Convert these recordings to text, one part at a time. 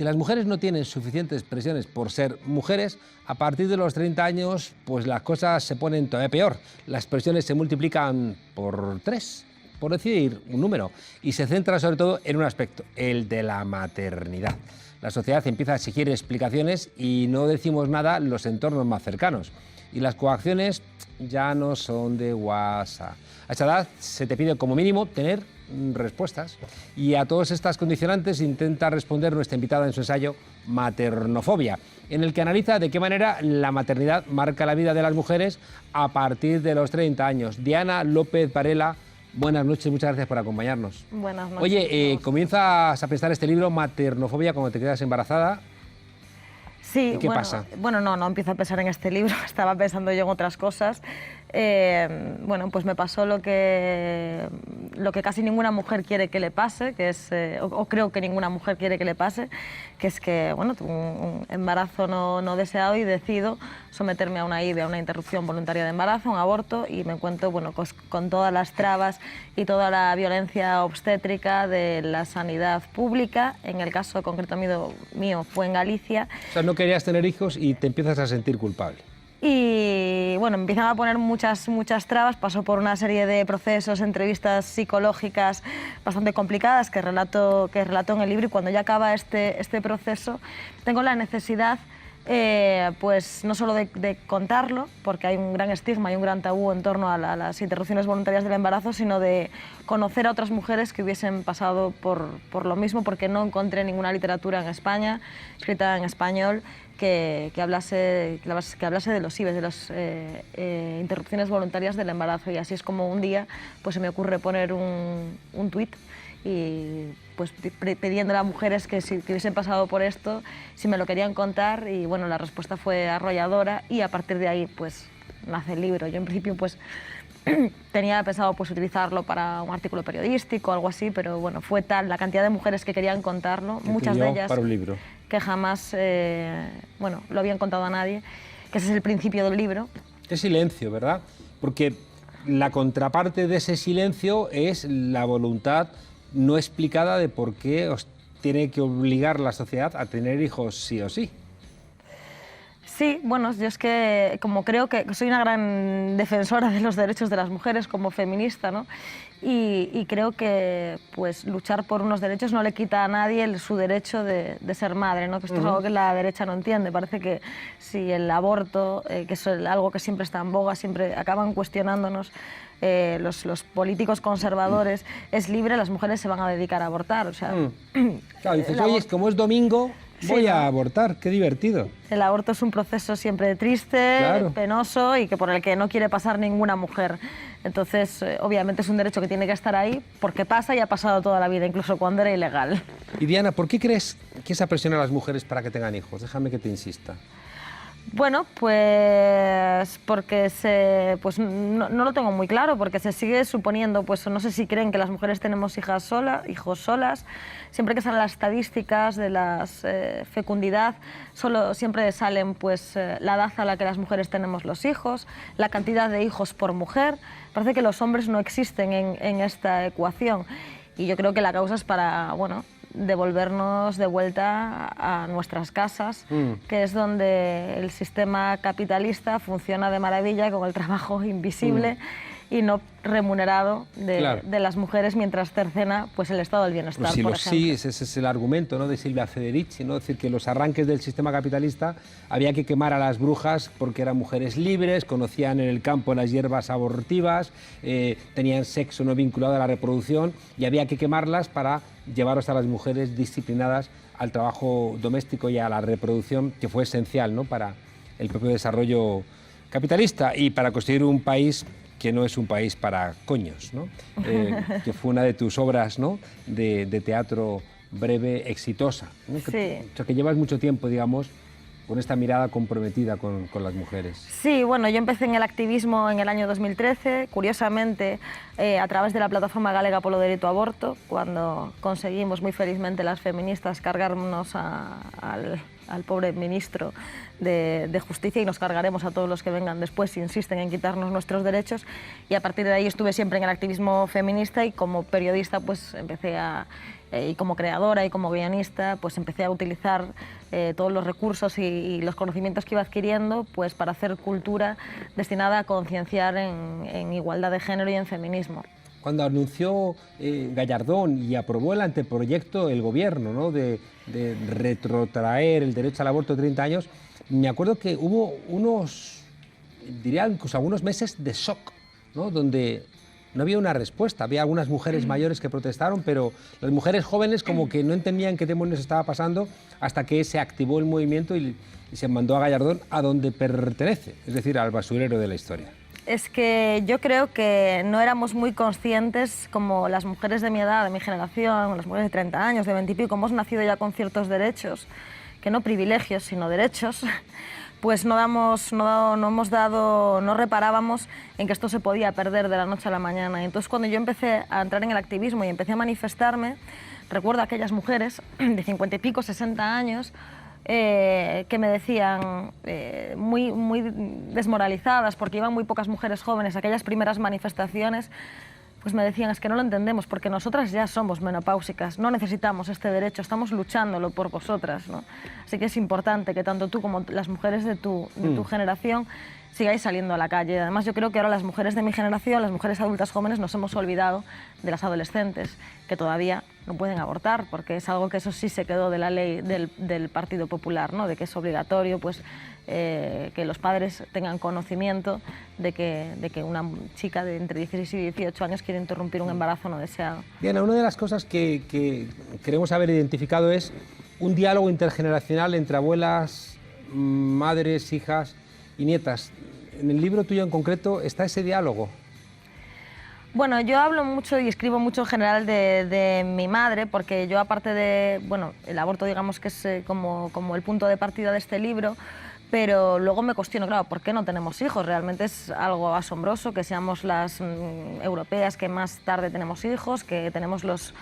Si las mujeres no tienen suficientes presiones por ser mujeres, a partir de los 30 años, pues las cosas se ponen todavía peor. Las presiones se multiplican por 3, por decir un número, y se centra sobre todo en un aspecto, el de la maternidad. La sociedad empieza a exigir explicaciones y no decimos nada los entornos más cercanos. Y las coacciones ya no son de guasa. A esa edad se te pide como mínimo tener respuestas. Y a todas estas condicionantes intenta responder nuestra invitada en su ensayo Maternofobia, en el que analiza de qué manera la maternidad marca la vida de las mujeres a partir de los 30 años. Diana López Varela, buenas noches, muchas gracias por acompañarnos. Buenas noches. Oye, comienzas a pensar este libro, Maternofobia, cuando te quedas embarazada. Sí, ¿Y qué pasa? Bueno, no empiezo a pensar en este libro, estaba pensando yo en otras cosas. Bueno, pues me pasó lo que casi ninguna mujer quiere que le pase, que es, o creo que ninguna mujer quiere que le pase, que es que, bueno, tuve un embarazo no deseado y decido someterme a una IVE, a una interrupción voluntaria de embarazo, un aborto, y me encuentro, bueno, con todas las trabas y toda la violencia obstétrica de la sanidad pública. En el caso concreto mío fue en Galicia. O sea, no querías tener hijos y te empiezas a sentir culpable. Y bueno, me empiezan a poner muchas trabas, paso por una serie de procesos, entrevistas psicológicas bastante complicadas que relato en el libro, y cuando ya acaba este proceso tengo la necesidad pues no solo de contarlo, porque hay un gran estigma y un gran tabú en torno a las interrupciones voluntarias del embarazo, sino de conocer a otras mujeres que hubiesen pasado por lo mismo, porque no encontré ninguna literatura en España, escrita en español, que hablase de los IVEs, de las interrupciones voluntarias del embarazo. Y así es como un día pues se me ocurre poner un tuit y pues pidiéndole a mujeres que hubiesen pasado por esto, si me lo querían contar, y bueno, la respuesta fue arrolladora, y a partir de ahí pues nace el libro. Yo en principio pues tenía pensado pues utilizarlo para un artículo periodístico o algo así, pero bueno, fue tal la cantidad de mujeres que querían contarlo, muchas de ellas para un libro, que jamás bueno, lo habían contado a nadie, que ese es el principio del libro. Qué silencio, ¿verdad? Porque la contraparte de ese silencio es la voluntad no explicada de por qué os tiene que obligar la sociedad a tener hijos sí o sí. Sí, bueno, yo es que como creo que soy una gran defensora de los derechos de las mujeres como feminista, ¿no? Y creo que pues luchar por unos derechos no le quita a nadie su derecho de ser madre, ¿no? Que esto es algo que la derecha no entiende. Parece que si el aborto, que es algo que siempre está en boga, siempre acaban cuestionándonos, los políticos conservadores, es libre, las mujeres se van a dedicar a abortar. O sea, claro, dices, oye, como es domingo, voy a abortar, qué divertido. El aborto es un proceso siempre triste, claro, penoso, y que por el que no quiere pasar ninguna mujer. Entonces, obviamente es un derecho que tiene que estar ahí porque pasa y ha pasado toda la vida, incluso cuando era ilegal. Y Diana, ¿por qué crees que esa presiona a las mujeres para que tengan hijos? Déjame que te insista. Bueno, pues porque pues no lo tengo muy claro, porque se sigue suponiendo, pues no sé si creen que las mujeres tenemos hijos solas. Siempre que salen las estadísticas de la fecundidad, siempre salen pues la edad a la que las mujeres tenemos los hijos, la cantidad de hijos por mujer. Parece que los hombres no existen en esta ecuación, y yo creo que la causa es para, bueno, devolvernos de vuelta a nuestras casas, que es donde el sistema capitalista funciona de maravilla con el trabajo invisible y no remunerado de las mujeres, mientras cercena pues el estado del bienestar. Pues sí, por ejemplo. Sí, ese es el argumento, ¿no?, de Silvia Federici, ¿no? Es decir, que los arranques del sistema capitalista había que quemar a las brujas porque eran mujeres libres, conocían en el campo las hierbas abortivas, tenían sexo no vinculado a la reproducción, y había que quemarlas para llevaros a las mujeres disciplinadas al trabajo doméstico y a la reproducción, que fue esencial, ¿no?, para el propio desarrollo capitalista y para construir un país que no es un país para coños, ¿no? Que fue una de tus obras, ¿no?, de teatro breve, exitosa, ¿no? Sí. O sea, que llevas mucho tiempo, digamos, con esta mirada comprometida con las mujeres. Sí, bueno, yo empecé en el activismo en el año 2013, curiosamente a través de la plataforma galega polo dereito ao aborto, cuando conseguimos muy felizmente las feministas cargarnos al pobre ministro de Justicia, y nos cargaremos a todos los que vengan después si insisten en quitarnos nuestros derechos, y a partir de ahí estuve siempre en el activismo feminista, y como periodista pues empecé a y como creadora y como guionista, pues empecé a utilizar todos los recursos y los conocimientos que iba adquiriendo pues para hacer cultura destinada a concienciar en igualdad de género y en feminismo. Cuando anunció Gallardón y aprobó el anteproyecto del gobierno, ¿no?, de retrotraer el derecho al aborto de 30 años, me acuerdo que hubo unos, diría incluso algunos meses de shock, ¿no?, donde no había una respuesta. Había algunas mujeres mayores que protestaron, pero las mujeres jóvenes como que no entendían qué demonios estaba pasando hasta que se activó el movimiento y se mandó a Gallardón a donde pertenece, es decir, al basurero de la historia. Es que yo creo que no éramos muy conscientes, como las mujeres de mi edad, de mi generación, las mujeres de 30 años, de 20 y pico, hemos nacido ya con ciertos derechos, que no privilegios, sino derechos, pues no reparábamos en que esto se podía perder de la noche a la mañana. Y entonces cuando yo empecé a entrar en el activismo y empecé a manifestarme, recuerdo a aquellas mujeres de 50 y pico, 60 años, que me decían, muy desmoralizadas, porque iban muy pocas mujeres jóvenes a aquellas primeras manifestaciones, pues me decían, es que no lo entendemos, porque nosotras ya somos menopáusicas, no necesitamos este derecho, estamos luchándolo por vosotras, ¿no? Así que es importante que tanto tú como las mujeres de tu generación sigáis saliendo a la calle. Además, yo creo que ahora las mujeres de mi generación, las mujeres adultas jóvenes, nos hemos olvidado de las adolescentes, que todavía no pueden abortar, porque es algo que eso sí se quedó de la ley del Partido Popular, ¿no?, de que es obligatorio pues, que los padres tengan conocimiento de que una chica de entre 16 y 18 años quiere interrumpir un embarazo no deseado. Diana, una de las cosas que queremos haber identificado es un diálogo intergeneracional entre abuelas, madres, hijas y nietas. En el libro tuyo en concreto está ese diálogo. Bueno, yo hablo mucho y escribo mucho en general de mi madre, porque yo, aparte de, bueno, el aborto digamos que es como el punto de partida de este libro, pero luego me cuestiono, claro, ¿por qué no tenemos hijos? Realmente es algo asombroso que seamos las europeas que más tarde tenemos hijos, que tenemos los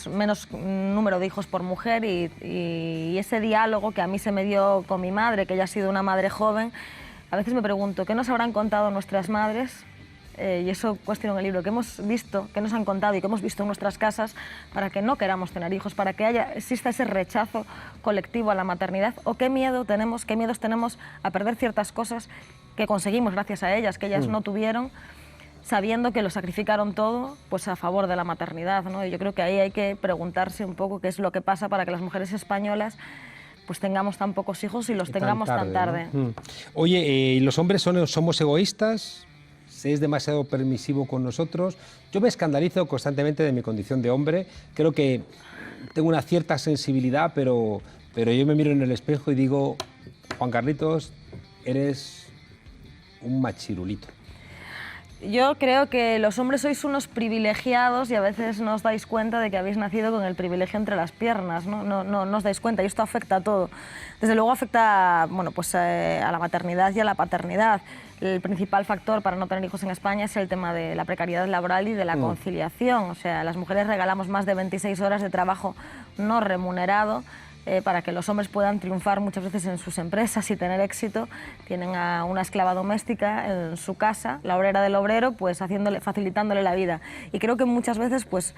menos número de hijos por mujer, y ese diálogo que a mí se me dio con mi madre, que ella ha sido una madre joven, a veces me pregunto, ¿qué nos habrán contado nuestras madres? Y eso cuestiono en el libro, ¿qué hemos visto, qué nos han contado y qué hemos visto en nuestras casas para que no queramos tener hijos, para que exista ese rechazo colectivo a la maternidad? ¿O qué miedos tenemos a perder ciertas cosas que conseguimos gracias a ellas, que ellas no tuvieron, sabiendo que lo sacrificaron todo pues a favor de la maternidad, ¿no? Y yo creo que ahí hay que preguntarse un poco qué es lo que pasa para que las mujeres españolas pues tengamos tan pocos hijos y los tengamos tan tarde. ¿No? Oye, ¿los hombres somos egoístas? ¿Se es demasiado permisivo con nosotros? Yo me escandalizo constantemente de mi condición de hombre. Creo que tengo una cierta sensibilidad, pero yo me miro en el espejo y digo, Juan Carlitos, eres un machirulito. Yo creo que los hombres sois unos privilegiados y a veces no os dais cuenta de que habéis nacido con el privilegio entre las piernas, ¿no? No os dais cuenta, y esto afecta a todo. Desde luego afecta, bueno, pues, a la maternidad y a la paternidad. El principal factor para no tener hijos en España es el tema de la precariedad laboral y de la conciliación. O sea, las mujeres regalamos más de 26 horas de trabajo no remunerado para que los hombres puedan triunfar muchas veces en sus empresas y tener éxito. Tienen a una esclava doméstica en su casa, la obrera del obrero, pues facilitándole la vida. Y creo que muchas veces pues,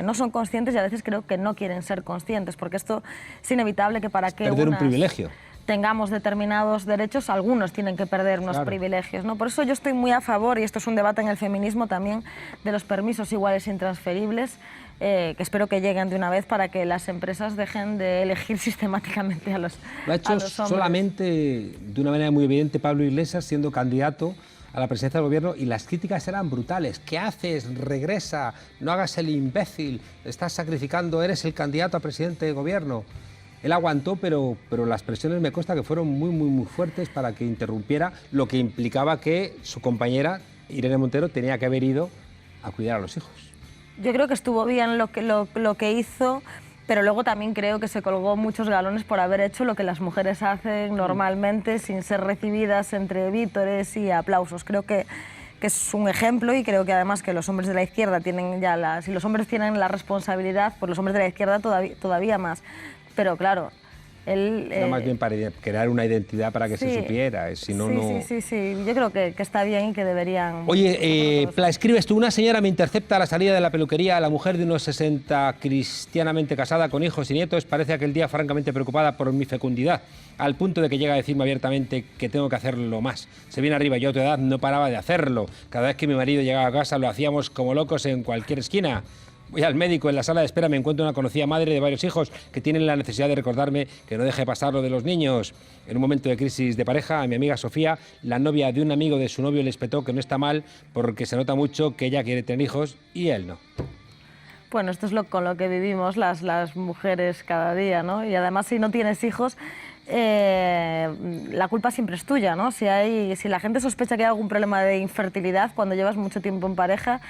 no son conscientes, y a veces creo que no quieren ser conscientes, porque esto es inevitable que para que perder un privilegio. Tengamos determinados derechos, algunos tienen que perder unos privilegios, ¿no? Por eso yo estoy muy a favor, y esto es un debate en el feminismo también, de los permisos iguales intransferibles, que espero que lleguen de una vez para que las empresas dejen de elegir sistemáticamente a los hombres. Lo ha hecho solamente, de una manera muy evidente, Pablo Iglesias, siendo candidato a la presidencia del gobierno, y las críticas eran brutales. ¿Qué haces? Regresa, no hagas el imbécil, estás sacrificando, eres el candidato a presidente de gobierno. Él aguantó, pero las presiones me consta que fueron muy fuertes para que interrumpiera, lo que implicaba que su compañera, Irene Montero, tenía que haber ido a cuidar a los hijos. Yo creo que estuvo bien lo que hizo, pero luego también creo que se colgó muchos galones por haber hecho lo que las mujeres hacen normalmente sin ser recibidas entre vítores y aplausos. Creo que es un ejemplo, y creo que además que los hombres de la izquierda tienen ya si los hombres tienen la responsabilidad, pues los hombres de la izquierda todavía más. Pero claro, Era más bien para crear una identidad para que se supiera, si no, no... Sí, yo creo que está bien y que deberían... Oye, escribes tú, una señora me intercepta a la salida de la peluquería, la mujer de unos 60, cristianamente casada, con hijos y nietos, parece aquel día francamente preocupada por mi fecundidad, al punto de que llega a decirme abiertamente que tengo que hacerlo más. Se viene arriba, yo a tu edad no paraba de hacerlo, cada vez que mi marido llegaba a casa lo hacíamos como locos en cualquier esquina. Voy al médico, en la sala de espera me encuentro una conocida madre de varios hijos que tienen la necesidad de recordarme que no deje pasar lo de los niños. En un momento de crisis de pareja, a mi amiga Sofía, la novia de un amigo de su novio, le espetó que no está mal porque se nota mucho que ella quiere tener hijos y él no. Bueno, esto es con lo que vivimos las mujeres cada día, ¿no? Y además, si no tienes hijos, la culpa siempre es tuya, ¿no? Si la gente sospecha que hay algún problema de infertilidad cuando llevas mucho tiempo en pareja,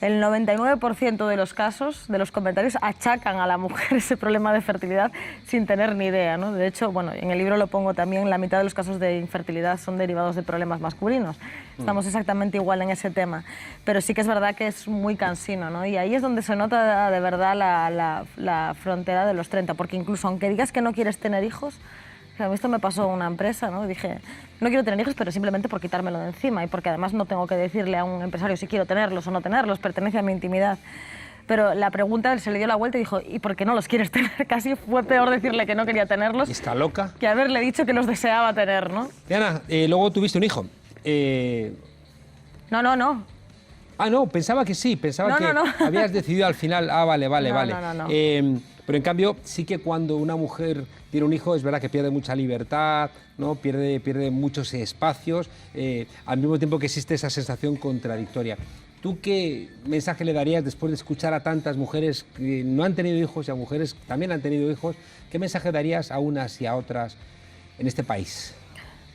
el 99% de los casos, de los comentarios, achacan a la mujer ese problema de fertilidad sin tener ni idea, ¿no? De hecho, bueno, en el libro lo pongo también, la mitad de los casos de infertilidad son derivados de problemas masculinos. Estamos exactamente igual en ese tema. Pero sí que es verdad que es muy cansino, ¿no? Y ahí es donde se nota de verdad la frontera de los 30, porque incluso aunque digas que no quieres tener hijos, a mí esto me pasó en una empresa, ¿no? Dije, no quiero tener hijos, pero simplemente por quitármelo de encima y porque además no tengo que decirle a un empresario si quiero tenerlos o no tenerlos, pertenece a mi intimidad. Pero la pregunta se le dio la vuelta y dijo, ¿y por qué no los quieres tener? Casi fue peor decirle que no quería tenerlos. ¿Está loca? Que haberle dicho que los deseaba tener, ¿no? Diana, luego tuviste un hijo. No. Ah, no, pensaba que sí, pensaba que habías decidido al final, vale. No. Pero en cambio, sí que cuando una mujer tiene un hijo, es verdad que pierde mucha libertad, ¿no? pierde muchos espacios, al mismo tiempo que existe esa sensación contradictoria. ¿Tú qué mensaje le darías después de escuchar a tantas mujeres que no han tenido hijos y a mujeres que también han tenido hijos? ¿Qué mensaje darías a unas y a otras en este país?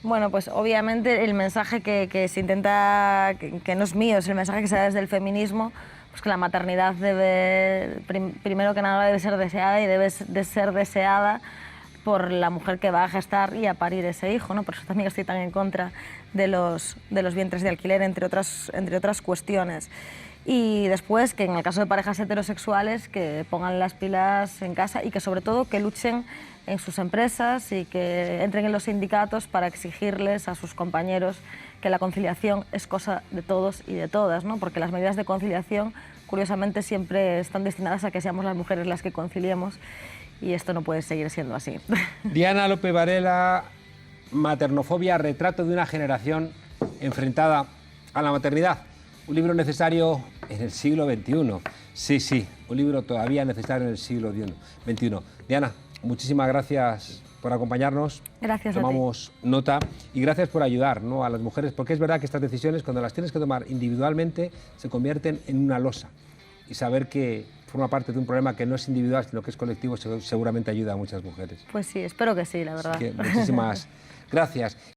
Bueno, pues obviamente el mensaje que se intenta, que no es mío, es el mensaje que se da desde el feminismo, pues que la maternidad debe, primero que nada, debe ser deseada y debe de ser deseada por la mujer que va a gestar y a parir ese hijo, ¿no? Por eso también estoy tan en contra de los vientres de alquiler, entre otras cuestiones. Y después, que en el caso de parejas heterosexuales, que pongan las pilas en casa y que sobre todo que luchen en sus empresas y que entren en los sindicatos para exigirles a sus compañeros que la conciliación es cosa de todos y de todas, ¿no? Porque las medidas de conciliación, curiosamente, siempre están destinadas a que seamos las mujeres las que conciliemos y esto no puede seguir siendo así. Diana López Varela, Maternofobia, retrato de una generación enfrentada a la maternidad. Un libro necesario en el siglo XXI. Sí, un libro todavía necesario en el siglo XXI. Diana, muchísimas gracias por acompañarnos. Gracias Tomamos nota y gracias por ayudar, ¿no?, a las mujeres, porque es verdad que estas decisiones, cuando las tienes que tomar individualmente, se convierten en una losa. Y saber que forma parte de un problema que no es individual, sino que es colectivo, seguramente ayuda a muchas mujeres. Pues sí, espero que sí, la verdad. Así que muchísimas gracias.